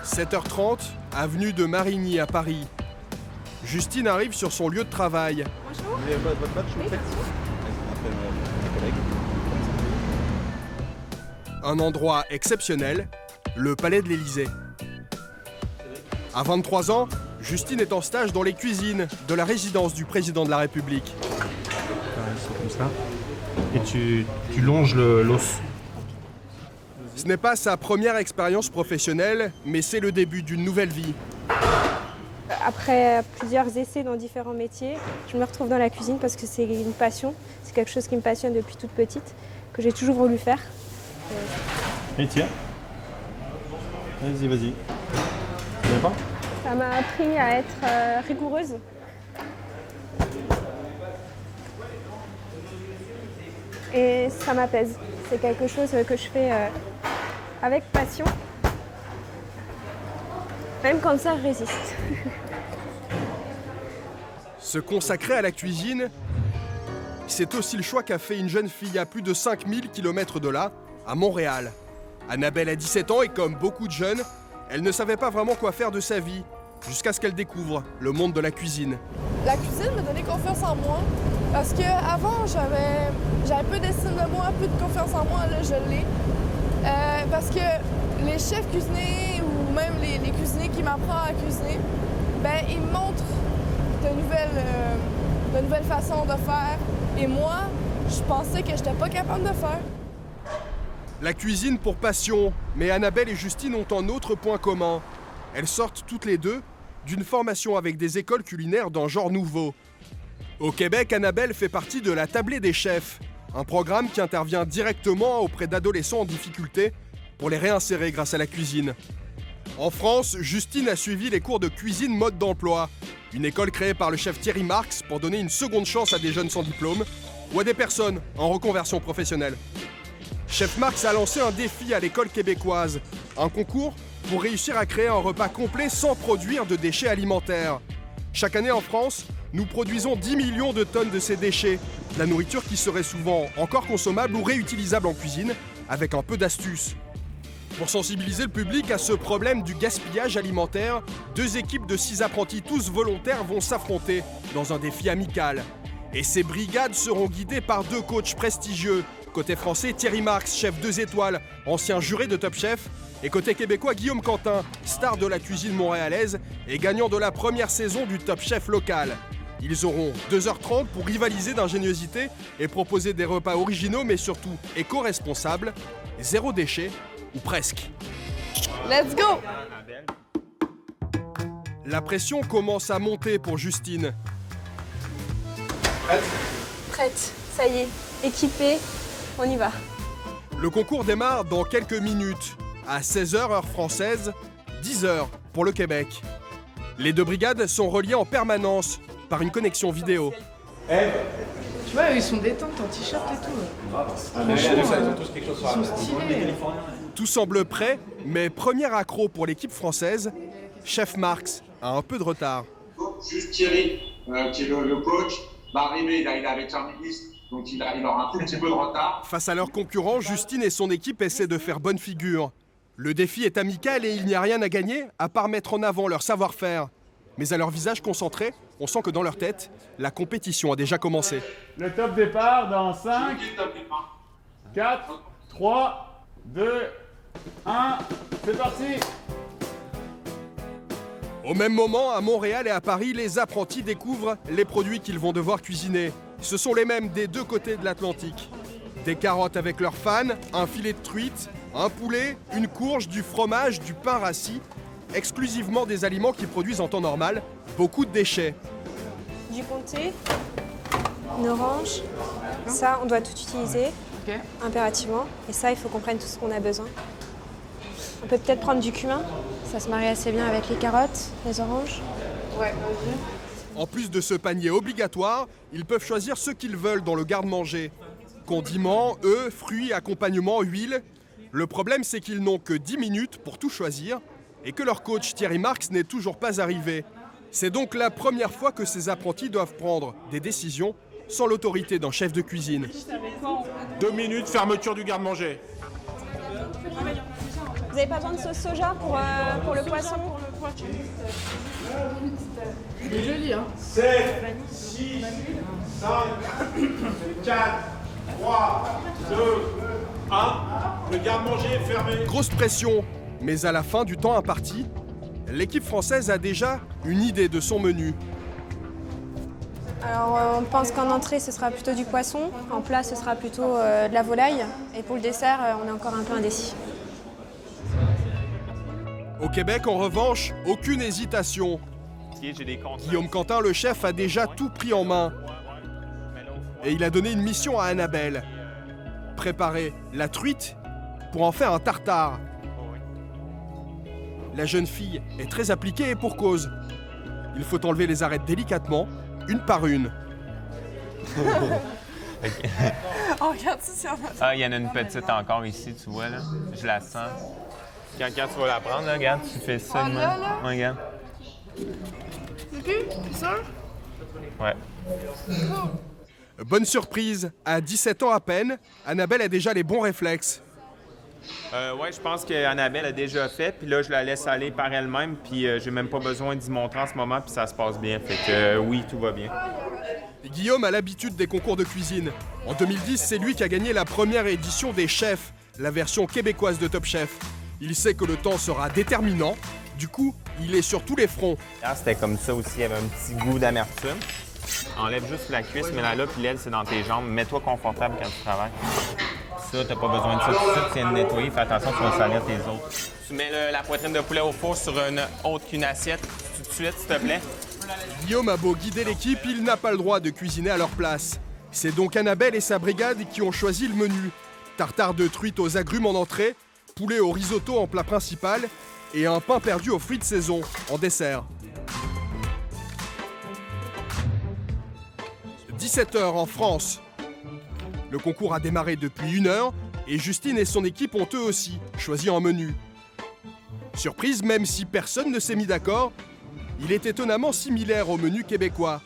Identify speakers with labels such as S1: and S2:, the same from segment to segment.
S1: 7h30, avenue de Marigny à Paris. Justine arrive sur son lieu de travail.
S2: Bonjour. Vous avez votre badge, vous faites ? Mon collègue.
S1: Un endroit exceptionnel, le Palais de l'Élysée. À 23 ans, Justine est en stage dans les cuisines de la résidence du président de la République.
S3: C'est comme ça. Et tu longes l'os.
S1: Ce n'est pas sa première expérience professionnelle, mais c'est le début d'une nouvelle vie.
S4: Après plusieurs essais dans différents métiers, je me retrouve dans la cuisine parce que c'est une passion. C'est quelque chose qui me passionne depuis toute petite, que j'ai toujours voulu faire.
S3: Et tiens. Vas-y. Tu veux pas ?
S4: Ça m'a appris à être rigoureuse. Et ça m'apaise. C'est quelque chose que je fais avec passion. Même quand ça résiste.
S1: Se consacrer à la cuisine, c'est aussi le choix qu'a fait une jeune fille à plus de 5000 km de là, à Montréal. Annabelle a 17 ans et comme beaucoup de jeunes, elle ne savait pas vraiment quoi faire de sa vie, jusqu'à ce qu'elle découvre le monde de la cuisine.
S5: La cuisine m'a donné confiance en moi, parce qu'avant, j'avais peu d'estime de moi, peu de confiance en moi, là, je l'ai. Parce que les chefs cuisiniers ou même les cuisiniers qui m'apprennent à cuisiner, ben ils me montrent de nouvelles façons de faire. Et moi, je pensais que j'étais pas capable de faire.
S1: La cuisine pour passion, mais Annabelle et Justine ont un autre point commun. Elles sortent toutes les deux d'une formation avec des écoles culinaires d'un genre nouveau. Au Québec, Annabelle fait partie de la Tablée des chefs, un programme qui intervient directement auprès d'adolescents en difficulté pour les réinsérer grâce à la cuisine. En France, Justine a suivi les cours de cuisine mode d'emploi, une école créée par le chef Thierry Marx pour donner une seconde chance à des jeunes sans diplôme ou à des personnes en reconversion professionnelle. Chef Marx a lancé un défi à l'école québécoise, un concours pour réussir à créer un repas complet sans produire de déchets alimentaires. Chaque année en France, nous produisons 10 millions de tonnes de ces déchets, de la nourriture qui serait souvent encore consommable ou réutilisable en cuisine, avec un peu d'astuce. Pour sensibiliser le public à ce problème du gaspillage alimentaire, 2 équipes de 6 apprentis tous volontaires vont s'affronter dans un défi amical. Et ces brigades seront guidées par 2 coachs prestigieux. Côté français, Thierry Marx, chef 2 étoiles, ancien juré de Top Chef. Et côté québécois, Guillaume Quentin, star de la cuisine montréalaise et gagnant de la première saison du Top Chef local. Ils auront 2h30 pour rivaliser d'ingéniosité et proposer des repas originaux mais surtout éco-responsables, 0 déchet ou presque.
S5: Let's go!
S1: La pression commence à monter pour Justine.
S4: Prête, ça y est, équipée, on y va.
S1: Le concours démarre dans quelques minutes, à 16h heure française, 10h pour le Québec. Les 2 brigades sont reliées en permanence par une connexion vidéo.
S5: Tu vois, ils sont détentes en t-shirt et tout. Franchement, ils sont stylés.
S1: Tout semble prêt, mais premier accro pour l'équipe française, chef Marx a un peu de retard.
S6: Juste Thierry, qui est le coach, va arriver, il est avec un ministre, donc il aura un tout petit peu de retard.
S1: Face à leurs concurrents, Justine et son équipe essaient de faire bonne figure. Le défi est amical et il n'y a rien à gagner, à part mettre en avant leur savoir-faire. Mais à leur visage concentré, on sent que dans leur tête, la compétition a déjà commencé.
S7: Le top départ dans 5, 4, 3, 2, 1, c'est parti!
S1: Au même moment, à Montréal et à Paris, les apprentis découvrent les produits qu'ils vont devoir cuisiner. Ce sont les mêmes des 2 côtés de l'Atlantique. Des carottes avec leurs fans, un filet de truite, un poulet, une courge, du fromage, du pain rassis. Exclusivement des aliments qui produisent en temps normal beaucoup de déchets.
S4: Du comté, une orange, ça on doit tout utiliser, impérativement. Et ça, il faut qu'on prenne tout ce qu'on a besoin. On peut peut-être prendre du cumin, ça se marie assez bien avec les carottes, les oranges.
S5: Ouais, vas-y.
S1: En plus de ce panier obligatoire, ils peuvent choisir ce qu'ils veulent dans le garde-manger. Condiments, œufs, fruits, accompagnement, huile. Le problème, c'est qu'ils n'ont que 10 minutes pour tout choisir et que leur coach Thierry Marx n'est toujours pas arrivé. C'est donc la première fois que ces apprentis doivent prendre des décisions sans l'autorité d'un chef de cuisine.
S7: 2 minutes, fermeture du garde-manger.
S4: Vous n'avez pas besoin de sauce soja pour le poisson?
S5: C'est joli, hein.
S8: 7, 6, 5, 4, 3, 2, 1. Le garde-manger est fermé.
S1: Grosse pression, mais à la fin du temps imparti, l'équipe française a déjà une idée de son menu.
S4: Alors on pense qu'en entrée ce sera plutôt du poisson, en plat ce sera plutôt de la volaille et pour le dessert on est encore un peu indécis.
S1: Au Québec, en revanche, aucune hésitation. Guillaume Quentin, le chef, a déjà tout pris en main. Et il a donné une mission à Annabelle. Préparer la truite pour en faire un tartare. La jeune fille est très appliquée et pour cause. Il faut enlever les arêtes délicatement, une par une.
S5: Oh, regarde ça, c'est un...
S9: Ah, il y en a une petite encore ici, tu vois, là. Je la sens. Quand tu vas la prendre, là, regarde, tu fais ça.
S5: Ah, là, là?
S9: Ouais, regarde.
S5: C'est plus? C'est sûr?
S9: Ouais.
S1: Bonne surprise, à 17 ans à peine, Annabelle a déjà les bons réflexes.
S9: Ouais, je pense qu'Annabelle a déjà fait, puis là, je la laisse aller par elle-même, puis j'ai même pas besoin d'y montrer en ce moment, puis ça se passe bien. Fait que oui, tout va bien.
S1: Guillaume a l'habitude des concours de cuisine. En 2010, c'est lui qui a gagné la première édition des Chefs, la version québécoise de Top Chef. Il sait que le temps sera déterminant, du coup, il est sur tous les fronts.
S9: Là, c'était comme ça aussi, il y avait un petit goût d'amertume. Enlève juste la cuisse, mets-la là, puis l'aile, c'est dans tes jambes. Mets-toi confortable quand tu travailles. Ça, t'as pas besoin de ça. Tout ça, tu viens de nettoyer. Fais attention, tu vas salir tes autres. Tu mets la poitrine de poulet au four sur une autre qu'une assiette. Tout de suite, s'il te plaît.
S1: Guillaume a beau guider l'équipe, il n'a pas le droit de cuisiner à leur place. C'est donc Annabelle et sa brigade qui ont choisi le menu. Tartare de truite aux agrumes en entrée, poulet au risotto en plat principal et un pain perdu aux fruits de saison en dessert. 17h en France. Le concours a démarré depuis 1 heure et Justine et son équipe ont eux aussi choisi un menu. Surprise, même si personne ne s'est mis d'accord, il est étonnamment similaire au menu québécois.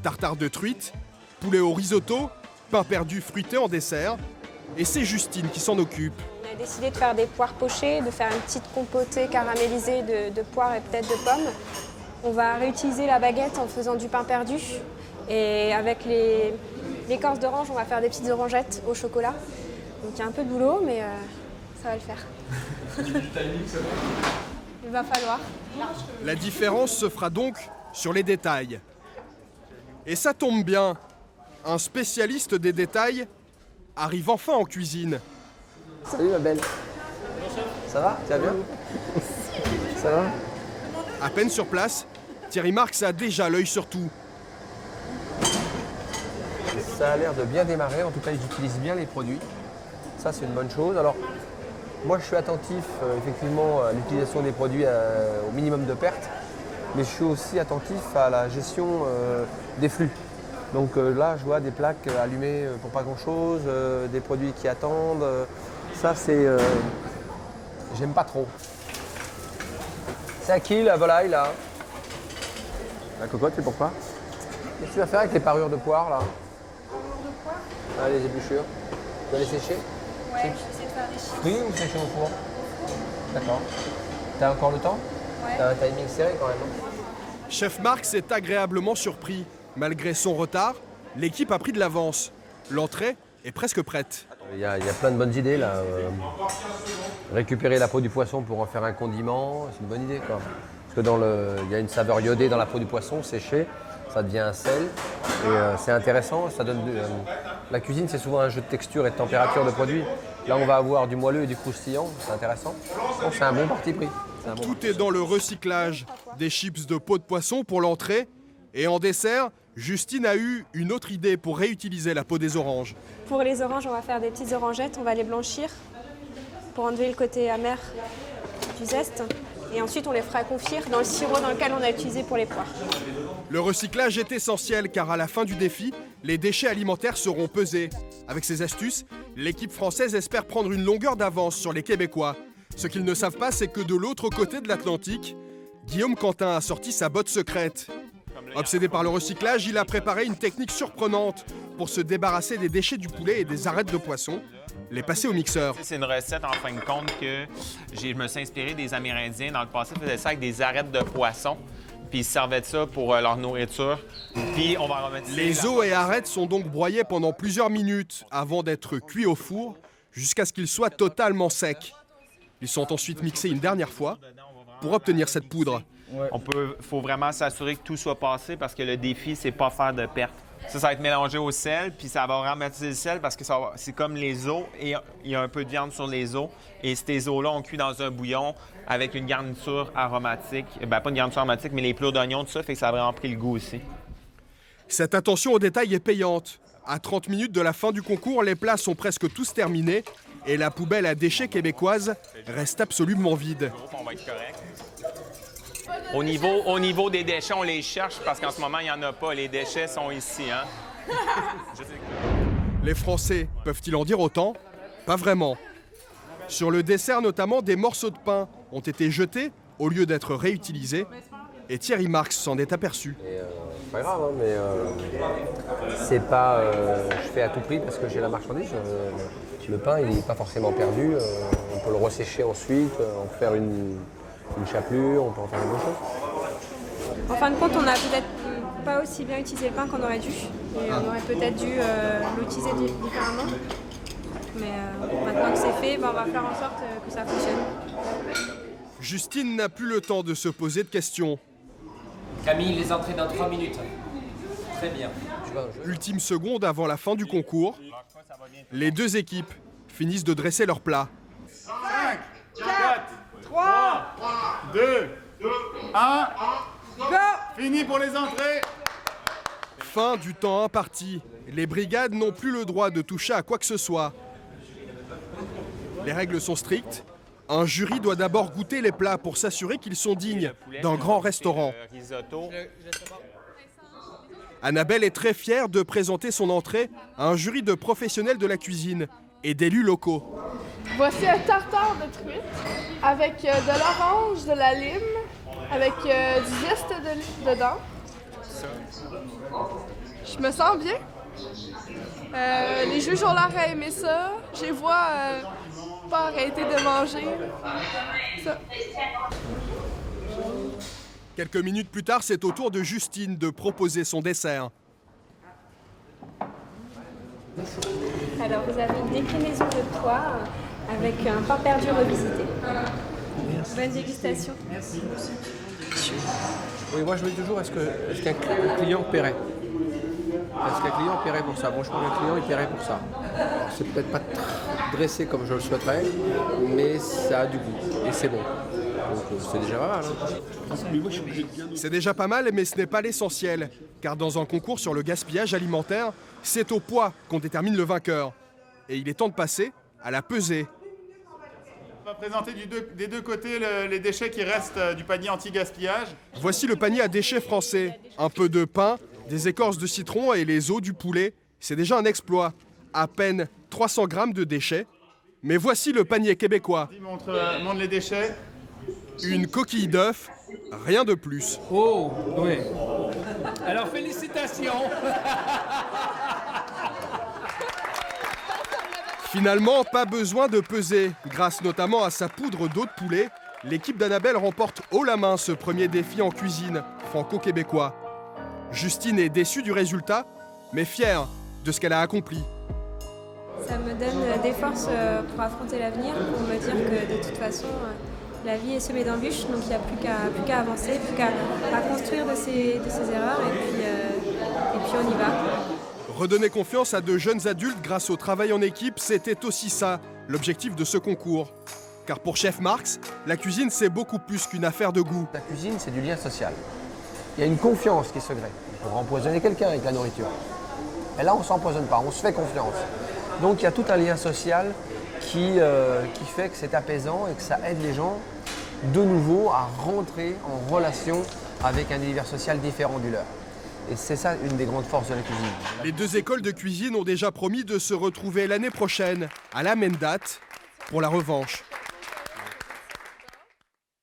S1: Tartare de truite, poulet au risotto, pain perdu fruité en dessert, et c'est Justine qui s'en occupe.
S4: On a décidé de faire des poires pochées, de faire une petite compotée caramélisée de poires et peut-être de pommes. On va réutiliser la baguette en faisant du pain perdu. Et avec l'écorce d'orange, on va faire des petites orangettes au chocolat. Donc il y a un peu de boulot, mais ça va le faire. Il va falloir.
S1: La différence se fera donc sur les détails. Et ça tombe bien, un spécialiste des détails arrive enfin en cuisine.
S10: Salut ma belle. Ça va? Tu vas bien? Ça va?
S1: À peine sur place, Thierry Marx a déjà l'œil sur tout.
S10: Ça a l'air de bien démarrer, en tout cas ils utilisent bien les produits. Ça c'est une bonne chose. Alors moi je suis attentif effectivement à l'utilisation des produits au minimum de pertes, mais je suis aussi attentif à la gestion des flux. Donc là je vois des plaques allumées pour pas grand chose, des produits qui attendent. Ça c'est... j'aime pas trop. C'est à qui la volaille là? La cocotte, c'est pourquoi? Qu'est-ce que tu vas faire avec les parures de poire là? Ah, les épluchures. Tu vas les sécher?
S4: Ouais, j'essaie de faire des chips.
S10: Oui, ou sécher au four? D'accord. T'as encore le temps? Ouais. T'as un timing serré quand même.
S1: Chef Marx est agréablement surpris. Malgré son retard, l'équipe a pris de l'avance. L'entrée est presque prête.
S10: Il y a plein de bonnes idées là. Récupérer la peau du poisson pour en faire un condiment, c'est une bonne idée quoi. Parce que il y a une saveur iodée dans la peau du poisson séchée, ça devient un sel et c'est intéressant. Ça donne la cuisine, c'est souvent un jeu de texture et de température de produit. Là, on va avoir du moelleux et du croustillant, c'est intéressant. Donc c'est un bon parti pris.
S1: Tout est dans le recyclage. Des chips de peau de poisson pour l'entrée et en dessert, Justine a eu une autre idée pour réutiliser la peau des oranges.
S4: Pour les oranges, on va faire des petites orangettes, on va les blanchir pour enlever le côté amer du zeste. Et ensuite, on les fera confire dans le sirop dans lequel on a utilisé pour les poires.
S1: Le recyclage est essentiel car à la fin du défi, les déchets alimentaires seront pesés. Avec ces astuces, l'équipe française espère prendre une longueur d'avance sur les Québécois. Ce qu'ils ne savent pas, c'est que de l'autre côté de l'Atlantique, Guillaume Quentin a sorti sa botte secrète. Obsédé par le recyclage, il a préparé une technique surprenante pour se débarrasser des déchets du poulet et des arêtes de poisson, les passer au mixeur.
S9: C'est une recette, en fin de compte, que je me suis inspiré des Amérindiens. Dans le passé, ils faisaient ça avec des arêtes de poisson, puis ils servaient de ça pour leur nourriture. Puis on va remettre...
S1: Les os et arêtes sont donc broyés pendant plusieurs minutes avant d'être cuits au four, jusqu'à ce qu'ils soient totalement secs. Ils sont ensuite mixés une dernière fois pour obtenir cette poudre.
S9: Faut vraiment s'assurer que tout soit passé parce que le défi, c'est pas faire de perte. Ça va être mélangé au sel, puis ça va aromatiser le sel parce que c'est comme les os et il y a un peu de viande sur les os. Et ces os-là, on cuit dans un bouillon avec une garniture aromatique. Bien, pas une garniture aromatique, mais les plats d'oignons, tout ça, fait que ça a vraiment pris le goût aussi.
S1: Cette attention au détail est payante. À 30 minutes de la fin du concours, les plats sont presque tous terminés et la poubelle à déchets québécoise reste absolument vide.
S9: On va être correct. Au niveau des déchets, on les cherche parce qu'en ce moment, il n'y en a pas. Les déchets sont ici. Hein?
S1: Les Français peuvent-ils en dire autant? Pas vraiment. Sur le dessert notamment, des morceaux de pain ont été jetés au lieu d'être réutilisés. Et Thierry Marx s'en est aperçu.
S10: C'est pas grave, hein, mais c'est pas... je fais à tout prix parce que j'ai la marchandise. Le pain, il n'est pas forcément perdu. On peut le ressécher ensuite, en faire une chapelure, on peut en faire une autre chose.
S4: En fin de compte, on n'a peut-être pas aussi bien utilisé le pain qu'on aurait dû. Et on aurait peut-être dû l'utiliser différemment. Mais maintenant que c'est fait, on va faire en sorte que ça fonctionne.
S1: Justine n'a plus le temps de se poser de questions.
S11: Camille, les entrées dans 3 minutes. Très bien.
S1: Ultime seconde avant la fin du concours, les deux équipes finissent de dresser leurs plats.
S7: 5, 4, 3, 2, 1, go! Fini pour les entrées.
S1: Fin du temps imparti. Les brigades n'ont plus le droit de toucher à quoi que ce soit. Les règles sont strictes. Un jury doit d'abord goûter les plats pour s'assurer qu'ils sont dignes d'un grand restaurant. Annabelle est très fière de présenter son entrée à un jury de professionnels de la cuisine et d'élus locaux.
S5: Voici un tartare de truite avec de l'orange, de la lime, avec du zeste de lime dedans. Je me sens bien. Les juges ont l'air à aimer ça. Je les vois pas arrêter de manger ça.
S1: Quelques minutes plus tard, c'est au tour de Justine de proposer son dessert.
S4: Alors, vous avez une déclinaison de pois avec un pain perdu revisité. Bonne dégustation. Merci.
S10: Oui, moi je me dis toujours, est-ce qu'un client paierait? Est-ce qu'un client paierait pour ça? Bon, je pense qu'un client, il paierait pour ça. C'est peut-être pas dressé comme je le souhaiterais, mais ça a du goût et c'est bon. Donc c'est déjà pas mal. Hein.
S1: C'est déjà pas mal, mais ce n'est pas l'essentiel. Car dans un concours sur le gaspillage alimentaire, c'est au poids qu'on détermine le vainqueur. Et il est temps de passer à la pesée.
S7: On va présenter des deux côtés les déchets qui restent du panier anti-gaspillage.
S1: Voici le panier à déchets français. Un peu de pain, des écorces de citron et les os du poulet. C'est déjà un exploit. À peine 300 grammes de déchets. Mais voici le panier québécois.
S7: Montre les déchets.
S1: Une coquille d'œuf, rien de plus.
S11: Oh, oui. Alors félicitations.
S1: Finalement, pas besoin de peser. Grâce notamment à sa poudre d'eau de poulet, l'équipe d'Annabelle remporte haut la main ce premier défi en cuisine franco-québécois. Justine est déçue du résultat, mais fière de ce qu'elle a accompli.
S4: Ça me donne des forces pour affronter l'avenir, pour me dire que de toute façon, la vie est semée d'embûches, donc il n'y a plus qu'à avancer, plus qu'à construire de ses erreurs, et puis on y va.
S1: Redonner confiance à de jeunes adultes grâce au travail en équipe, c'était aussi ça, l'objectif de ce concours. Car pour Chef Marx, la cuisine, c'est beaucoup plus qu'une affaire de goût.
S10: La cuisine, c'est du lien social. Il y a une confiance qui se crée. On peut empoisonner quelqu'un avec la nourriture. Et là, on ne s'empoisonne pas, on se fait confiance. Donc il y a tout un lien social qui fait que c'est apaisant et que ça aide les gens de nouveau à rentrer en relation avec un univers social différent du leur. Et c'est ça une des grandes forces de la cuisine.
S1: Les deux écoles de cuisine ont déjà promis de se retrouver l'année prochaine, à la même date, pour la revanche.